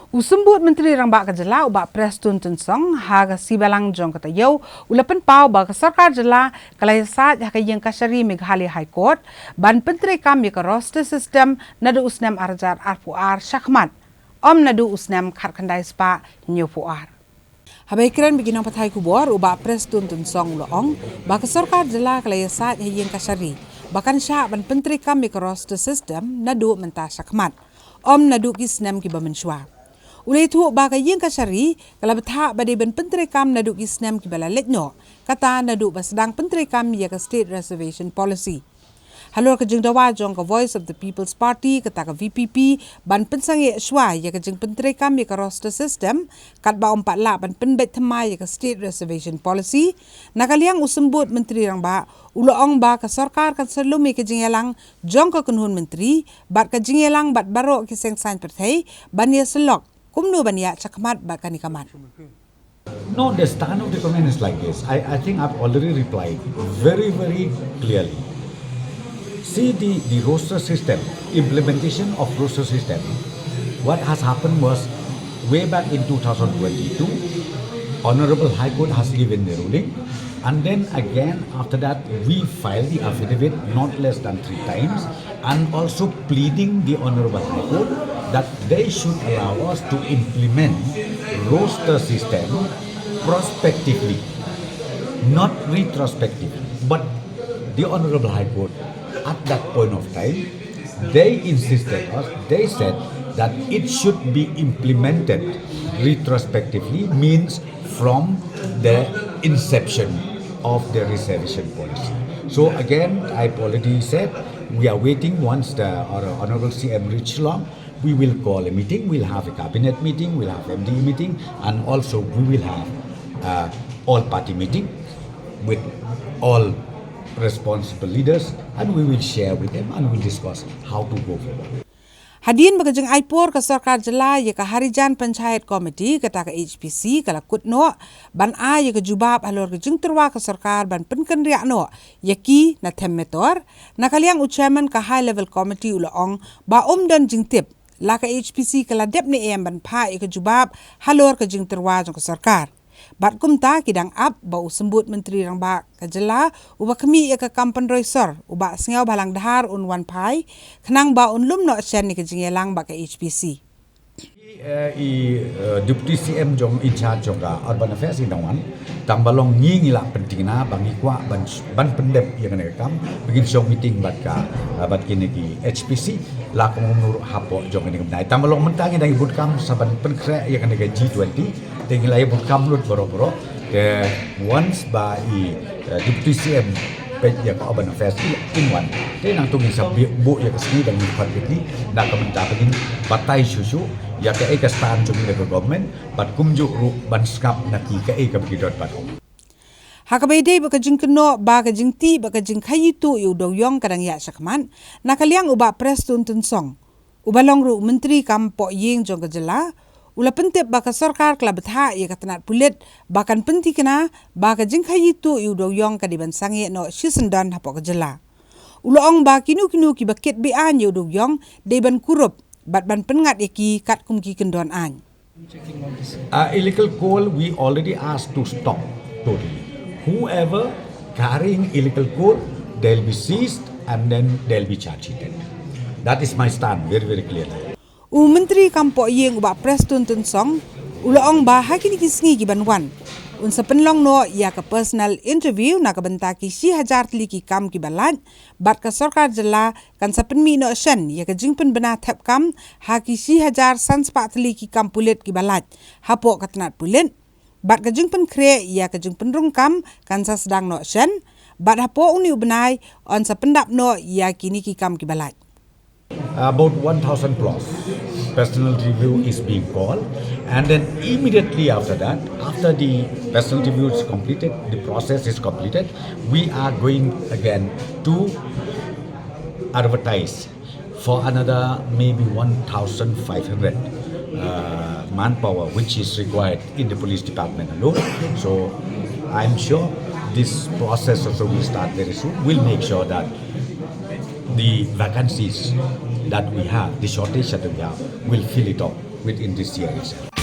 Usembut Menteri Rambak Kejela ubak Prestone Tensong haga sibalang jong kata yau ulapan pau ba Sorkar jela kalai saat haka yang kasari Meghalaya High Court ban pyntreikam ya roster system naduh Snem arjar arpuar syakmat naduh Snem khandai spa nyopuar. Habai kiran biginang pathai kubor ubak Prestone Tensong loong ba Sorkar jela kalai saat yang kasari bahkan syak ban pyntreikam ya roster system naduh mentah syakmat naduh Snem ki bamenswa. Ulai tu baga yang kasari kalau betah badai ben pyntreikam naduh Snem ki bala letno kata naduh basdang pyntreikam ya ke state reservation policy. Halor ke jeng dawa jong ke Voice of the People's Party kata ke VPP ban pensangi shwa ya ke jeng pyntreikam ya ke roster system kat ba 4 la ban penbet thema ya ke state reservation policy nakaliang usembut menteri rang ba uloong ba ke Sorkar kan selumi ke jeng yalang jong ke kunhun menteri bat ke jeng yalang bat baro ke seng sign perthai ban ya selok kumnu bania cakmat bakani kamat. No, the stand of the comment is like this. I think I've already replied very, very clearly. See the roster system, implementation of roster system. What has happened was way back in 2022, Honorable High Court has given the ruling. And then again, after that, we filed the affidavit not less than 3 times and also pleading the Honorable High Court that they should allow us to implement roster system prospectively, not retrospectively. But the Honorable High Court, at that point of time, they insisted us, they said that it should be implemented retrospectively, means from the inception of the reservation policy. So again, I've already said, we are waiting once the Honorable CM reach along. We will call a meeting, we'll have a cabinet meeting, we'll have MD meeting, and also we will have all-party meeting with all responsible leaders, and we will share with them and we'll discuss how to go forward. Hadian bagajeng aipor ke Sorkar jela ya ke Harijan Panchayat Committee kata ke HPC kala kutno ban ya ke jubab halor ke jeng terwa ke Sorkar ban penken riak no yaki na temmetor nakaliang chairman ke High Level Committee ulaong ba dan jeng tip la ke HPC kala dep ni em ban pa ya ke jubab halor ke jeng terwa jong ke Sorkar. Bat kumta kidang ap ba usembut menteri rang ba kejela uba kami ya ke kampan roisor uba sengau balang dahar wan pai kenang ba lum no shen ni ke jingelang ba ke HPC. Deputy CM jong in charge jong urban affairs in Dawan tang balong ngila penting na bangi kwa ban pendep yang nekam begin song meeting bat kini ki HPC la ko menurut hapo jong ni kemnai tang balong mentangi dang ibut kam saban penkre yang nek G20 tinggal ibut kam lut boro-boro ke once by Deputy CM yang urban affairs in one te nang tungin sa bu ya kesini dan ifat ini nak kementar begin batai susu ya ke stand jong ni government bat kumjuk ru ban skap naki ke begidot bat Hakabede baka jing keno baka jing ti baka jing kayitu yu do yong kadang ya sakman nakaliang uba Prestone Tensong ubalong ru menteri kampo ying jong kejela ula pentep baka Sorkar kala betha ya katanat pulit bakan penti kena baka jing kayitu yu do yong kadiban sangi no sisendan hapo kejela uloong ba kinu ki bakit bi an yu do yong deban kurup bat ban pengat yaki kat kumki kendon an. Illegal coal we already asked to stop totally. Whoever carrying illegal coal, they'll be seized and then they'll be charged. That is my stand, very, very clear. Menteri kampo yeng uba Prestone Tensong uloong ba hakini kisngi gibanwan. Unsa penlong no ya ke personal interview nak bentaki si hajar teliki kam ki balat bat ke Sorkar jela kan sa penmi no shen ya ke jingpen bena thep kam haki si hajar sanspa teliki kam pulit ki balat hapo katnat pulit bat ke jingpen kre ya ke jingpen rungkam kan sa sedang no shen bat hapo uni ubenai on sa pendap no ya kini ki kam ki balat. About 1,000 plus personal review is being called, and then immediately after that, after the personal review is completed, the process is completed, we are going again to advertise for another maybe 1,500 manpower which is required in the police department alone. So I'm sure this process also will start very soon. We'll make sure that the vacancies that we have, the shortage that we have, will fill it up within this year itself.